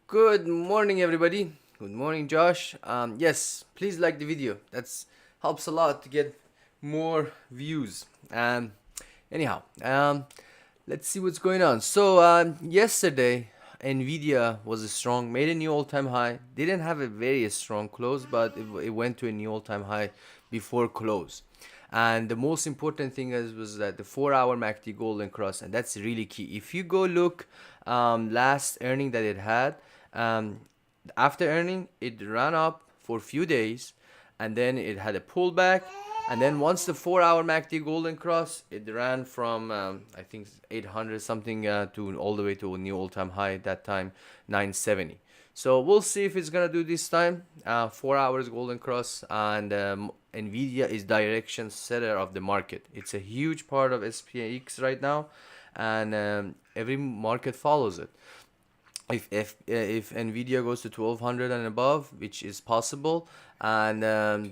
Good morning, everybody. Good morning, Josh. Yes, please like the video. That's helps a lot to get more views. Anyhow, let's see what's going on. Yesterday, Nvidia was strong, made a new all-time high. Didn't have a very strong close, but it went to a new all-time high before close. And the most important thing was that the 4-hour MACD golden cross, and that's really key. If you go look last earning that it had, um, after earning, it ran up for a few days, and then it had a pullback, and then once the 4-hour MACD golden cross, it ran from I think 800 something to all the way to a new all-time high at that time, 970. So we'll see if it's gonna do this time. 4 hours golden cross, and Nvidia is direction setter of the market. It's a huge part of SPX right now, and every market follows it. If Nvidia goes to 1200 and above, which is possible, and then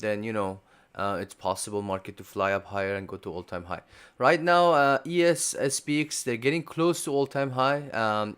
it's possible market to fly up higher and go to all-time high. Right now, ES SPX, they're getting close to all-time high.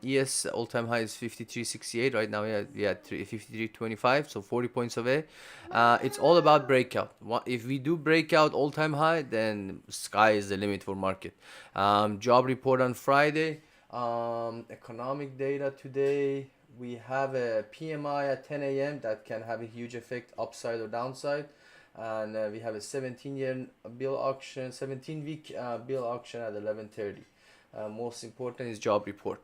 ES all-time high is 53.68 right now. We are 53.25, so 40 points away. It's all about breakout. If we do breakout all-time high, then sky is the limit for market. Job report on Friday. Economic data today. We have a PMI at 10 a.m. that can have a huge effect, upside or downside. And we have a 17-year bill auction, 17-week bill auction at 11:30. Most important is job report.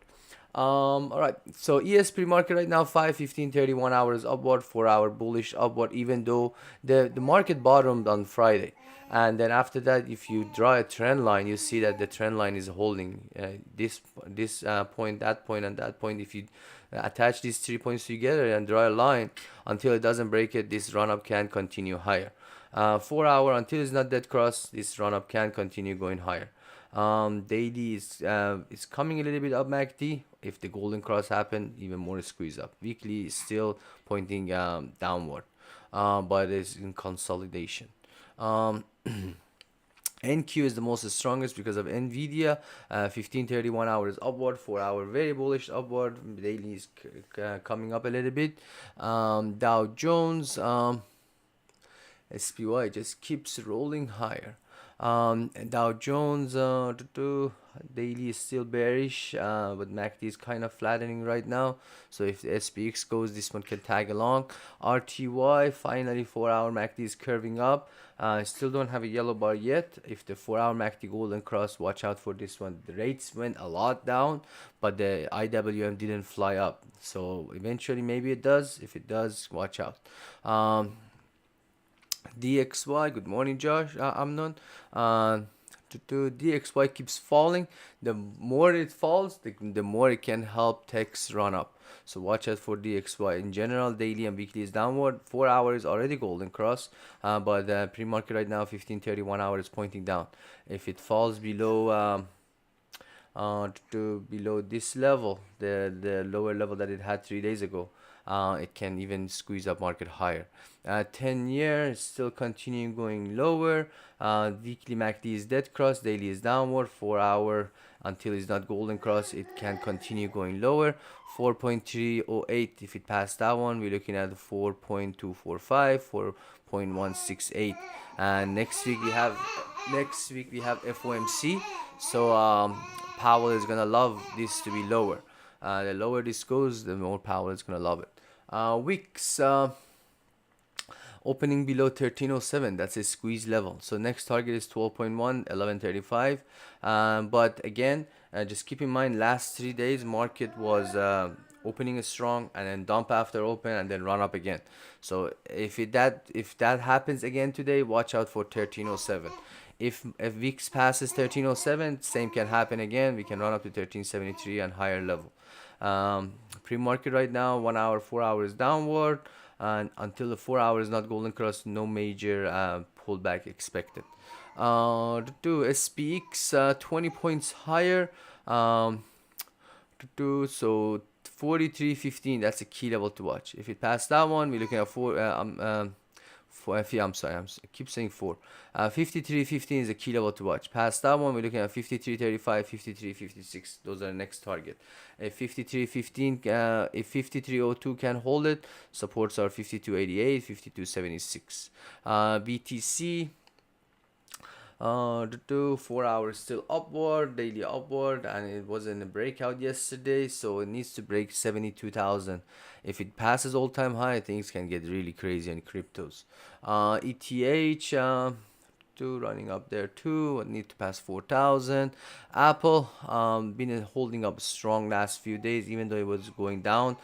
All right. So ES pre-market right now 5:15:30, 1 hours upward, 4 hour bullish upward. Even though the market bottomed on Friday, and then after that, if you draw a trend line, you see that the trend line is holding this point, that point, and that point. If you attach these 3 points together and draw a line until it doesn't break it, this run up can continue higher. 4 hour until it's not dead cross, this run up can continue going higher. Daily is coming a little bit up MACD. If the golden cross happen, even more squeeze up. Weekly is still pointing downward, but it's in consolidation. Um, NQ is the most strongest because of Nvidia. 15:30 1 hours upward, 4 hour very bullish upward. Daily is coming up a little bit. Dow Jones, SPY just keeps rolling higher. Dow Jones daily is still bearish, but MACD is kind of flattening right now. So if the SPX goes, this one can tag along. RTY finally 4 hour MACD is curving up. Still don't have a yellow bar yet. If the 4 hour MACD golden cross, watch out for this one. The rates went a lot down, but the IWM didn't fly up. So eventually maybe it does. If it does, watch out. DXY, good morning, Josh, Amnon. DXY keeps falling. The more it falls, the more it can help techs run up. So watch out for DXY. In general, daily and weekly is downward. 4 hours is already golden cross, but pre-market right now 15:30 1 hour is pointing down. If it falls below to below this level, the lower level that it had 3 days ago, it can even squeeze up market higher. 10 year is still continuing going lower. Weekly MACD is dead cross, daily is downward. 4 hour until it's not golden cross, it can continue going lower. 4.308, if it passed that one, we're looking at 4.245, 4.168. And next week we have FOMC. So Powell is gonna love this to be lower. The lower this goes, the more Powell is gonna love it. Wicks opening below 1307, that's a squeeze level. So next target is 12.1, 1135. But again, just keep in mind, last 3 days market was opening strong and then dump after open and then run up again. So if that happens again today, watch out for 1307. If VIX passes 1307, same can happen again. We can run up to 1373 and higher level. Pre-market right now, 1 hour, 4 hours downward, and until the 4 hour is not golden cross, no major pullback expected. To SPX 20 points higher. So 43.15, that's a key level to watch. If it passed that one, we're looking at I'm sorry, I keep saying 4. 53.15 is a key level to watch. Past that one, we're looking at 53.35, 53.56. Those are the next target. If 53.15, if 53.02 can hold it, supports are 52.88, 52.76. BTC. 4 hours still upward, daily upward, and it was in a breakout yesterday, so it needs to break 72,000. If it passes all-time high, things can get really crazy in cryptos. ETH, two running up there too. Need to pass 4,000. Apple been holding up strong last few days, even though it was going down.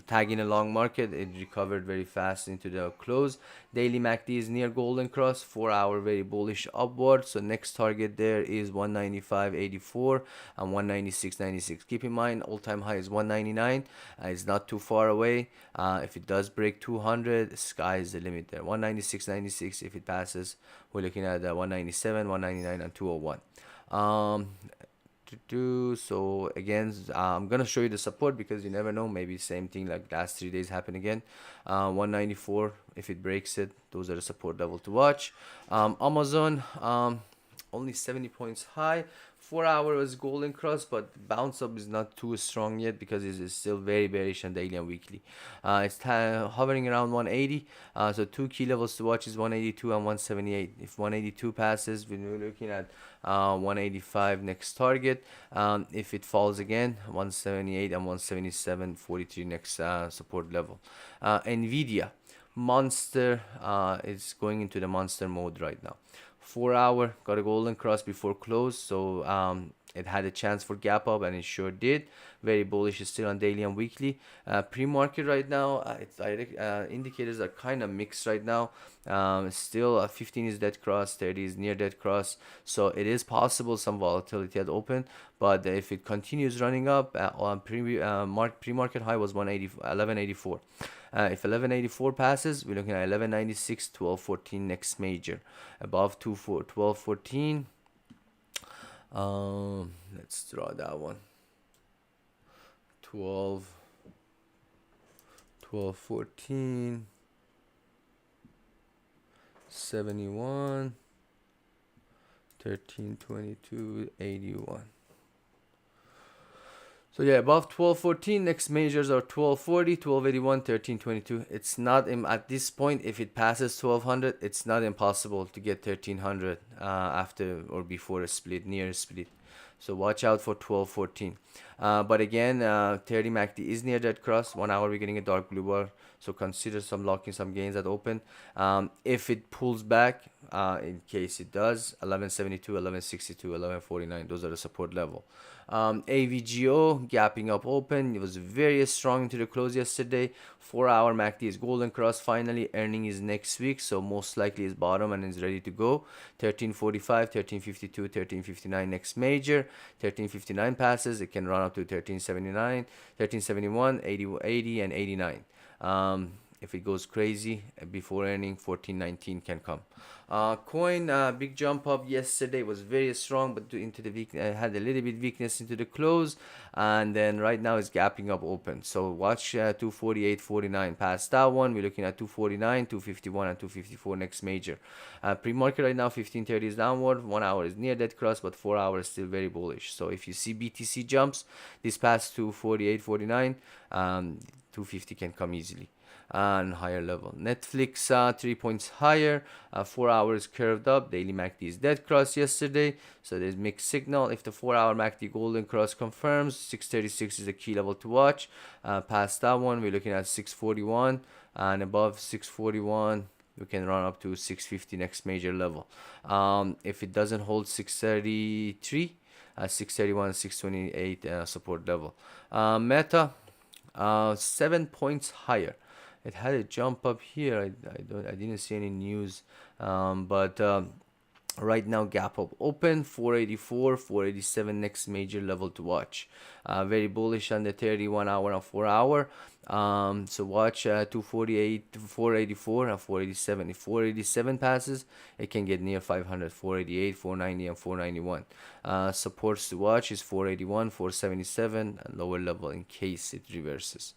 Tagging a long market, it recovered very fast into the close. Daily MACD is near golden cross, 4 hour very bullish upward. So next target there is 195.84 and 196.96. Keep in mind all-time high is 199. It's not too far away. If it does break 200, sky is the limit there. 196.96. If it passes, we're looking at 197, 199, and 201. So again, I'm gonna show you the support because you never know, maybe same thing like last 3 days happen again. 194, if it breaks it, those are the support level to watch. Amazon, only 70 points high. 4 hour was golden cross, but bounce up is not too strong yet because it is still very bearish on daily and weekly. It's hovering around 180. So two key levels to watch is 182 and 178. If 182 passes, we're looking at 185 next target. If it falls again, 178 and 177.43 next support level. Nvidia monster is going into the monster mode right now. 4 hour got a golden cross before close, so it had a chance for gap up, and it sure did. Very bullish still on daily and weekly. Pre-market right now, indicators are kind of mixed right now. Still 15 is dead cross, 30 is near dead cross, so it is possible some volatility at open, but if it continues running up, on pre-market high was 1184. If 1184 passes, we're looking at 1196, 1214 next major. Above 1214, let's draw that one. 1214, 71, 1322, 81. So yeah, above 1214, next majors are 1240, 1281, 1322. It's not at this point, if it passes 1200, it's not impossible to get 1300 after or before a split, near a split. So watch out for 1214. But again, 30 MACD is near that cross. 1 hour we're getting a dark blue bar, so consider some locking some gains at open. If it pulls back, in case it does, 1172, 1162, 1149, those are the support level. AVGO gapping up open. It was very strong into the close yesterday. 4 hour MACD is golden cross. Finally, earning is next week, so most likely is bottom and is ready to go. 1345, 1352, 1359 next major. 1359 passes, it can run up to 1379, 1371, 80, and 89. If it goes crazy before earning, 1419 can come. Coin, big jump up yesterday, was very strong, but into the week had a little bit weakness into the close, and then right now it's gapping up open. So watch 248.49 past that one. We're looking at 249, 251, and 254 next major. Pre-market right now 1530 is downward. 1 hour is near that cross, but 4 hours still very bullish. So if you see BTC jumps this past 248.49, 250 can come easily. And higher level. Netflix 3 points higher, 4 hours curved up. Daily MACD is dead cross yesterday, so there's mixed signal. If the 4 hour MACD golden cross confirms, 636 is a key level to watch. Past that one, we're looking at 641, and above 641 we can run up to 650 next major level. If it doesn't hold 633, 631, 628 support level. Meta 7 points higher. It had a jump up here. I didn't see any news, but Right now gap up open 484, 487 next major level to watch. Very bullish on the 31 hour and 4 hour. So watch 248, 484 and 487. If 487 passes, it can get near 500, 488, 490 and 491. Supports to watch is 481, 477 and lower level in case it reverses.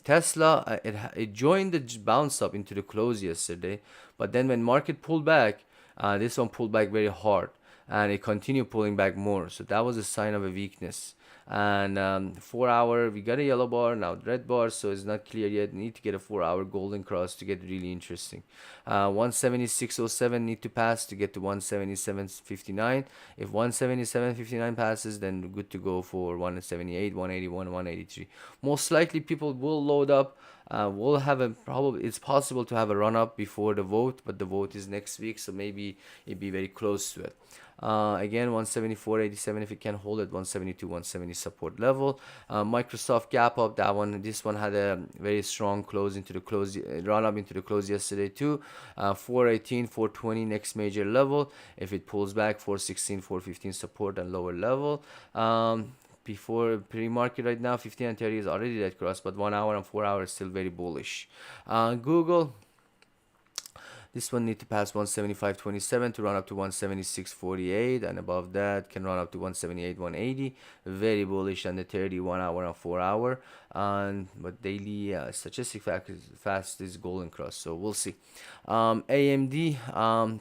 Tesla, it joined the bounce up into the close yesterday, but then when market pulled back, this one pulled back very hard, and it continued pulling back more. So that was a sign of a weakness. And 4 hour, we got a yellow bar, now red bar, so it's not clear yet. Need to get a 4 hour golden cross to get really interesting. 176.07 need to pass to get to 177.59. If 177.59 passes, then we're good to go for 178, 181, 183. Most likely people will load up. We'll have a probably, it's possible to have a run up before the vote, but the vote is next week, so maybe it'd be very close to it. Again, 174.87 if it can hold at 172, 170 support level. Microsoft gap up, this one had a very strong close into the close, run up into the close yesterday too. 418, 420 next major level. If it pulls back, 416, 415 support and lower level. Before pre-market right now, 15 and 30 is already that cross, but 1 hour and 4 hours still very bullish. Google, this one need to pass 175.27 to run up to 176.48, and above that can run up to 178, 180. Very bullish on the 31 hour and 4 hour. But daily statistic fast is golden cross, so we'll see. AMD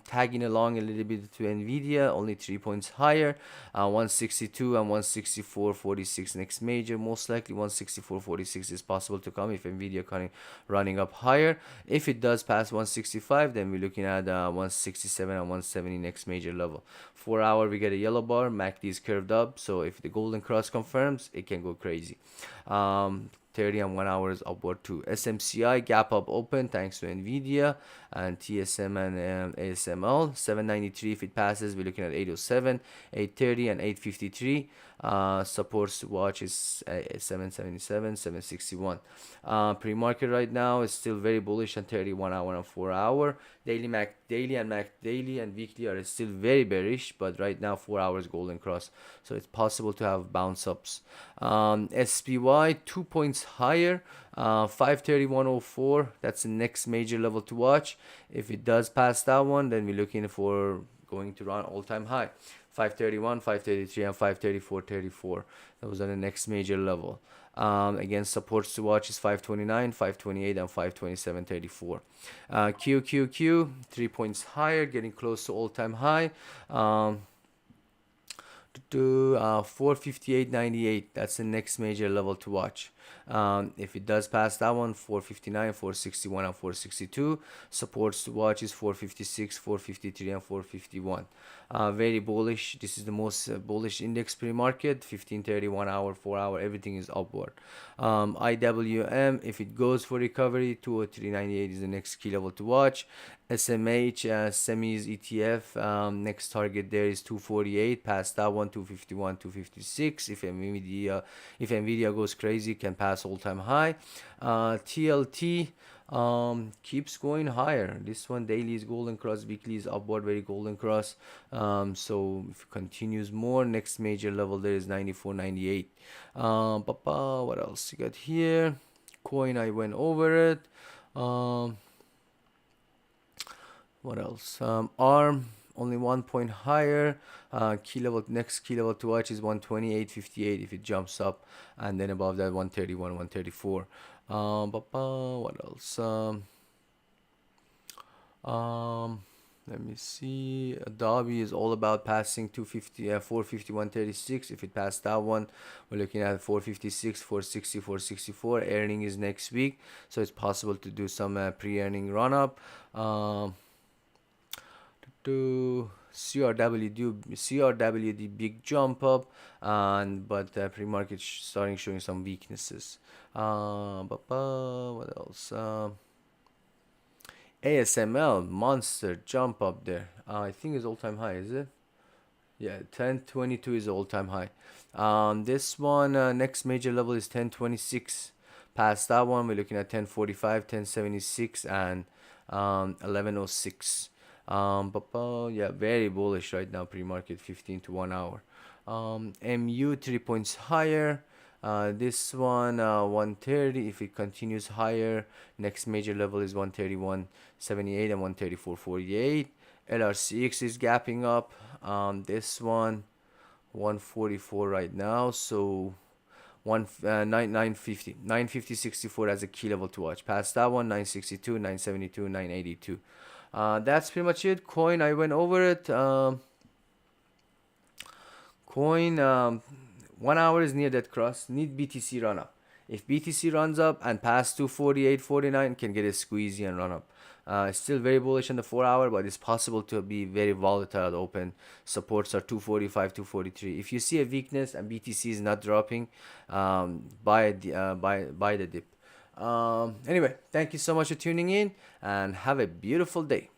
tagging along a little bit to Nvidia, only 3 points higher. 162 and 164.46 next major. Most likely 164.46 is possible to come if Nvidia running up higher. If it does pass 165, then we're looking at 167 and 170 next major level. 4 hour, we get a yellow bar. MACD is curved up, so if the golden cross confirms, it can go crazy. 30 and 1 hour is upward too. SMCI gap up open thanks to Nvidia and TSM and ASML. 793 if it passes, we're looking at 807, 830 and 853. Supports to watch is 777, 761. Pre-market right now is still very bullish on 31 hour and 4 hour. Daily and Mac daily and weekly are still very bearish, but right now 4 hours golden cross, so it's possible to have bounce ups. SPY 2 points higher, 531.04. That's the next major level to watch. If it does pass that one, then we're looking for going to run all-time high. 531, 533 and 534.34. Those are the next major level. Again, supports to watch is 529, 528 and 527.34. QQQ 3 points higher, getting close to all-time high. To 458.98. That's the next major level to watch. If it does pass that one, 459, 461 and 462. Supports to watch is 456, 453 and 451. Very bullish. This is the most bullish index pre-market. 15, 31 hour, 4 hour, everything is upward. IWM, if it goes for recovery, 203.98 is the next key level to watch. SMH semis ETF, next target there is 248. Past that one, 251, 256. If Nvidia goes crazy, can pass all-time high. TLT keeps going higher. This one daily is golden cross, weekly is upward, very golden cross. So if it continues more, next major level there is 94.98. What else you got here? Coin, I went over it. What else? ARM only 1 point higher. Next key level to watch is 128.58 if it jumps up, and then above that 131, 134. What else? Let me see. Adobe is all about passing 250, 451.36. If it passed that one, we're looking at 456, 460, 464. Earning is next week, so it's possible to do some pre-earning run up. To CRWD big jump up, but pre-market starting showing some weaknesses. What else? ASML monster jump up there. I think it's all-time high, is it? Yeah, 1022 is all-time high. This one next major level is 1026. Past that one, we're looking at 1045, 1076 and 1106. Yeah, very bullish right now, pre-market 15 to 1 hour. MU 3 points higher. This one 130. If it continues higher, next major level is 131.78 and 134.48. LRCX is gapping up. This one 144 right now. So 950 64 as a key level to watch. Past that one 962, 972, 982. That's pretty much it. Coin, I went over it. Coin, 1 hour is near that cross. Need BTC run up. If BTC runs up and past 248.49, can get a squeezy and run up. Still very bullish on the 4 hour, but it's possible to be very volatile at open. Supports are 245, 243. If you see a weakness and BTC is not dropping, buy the dip. Anyway, thank you so much for tuning in and have a beautiful day.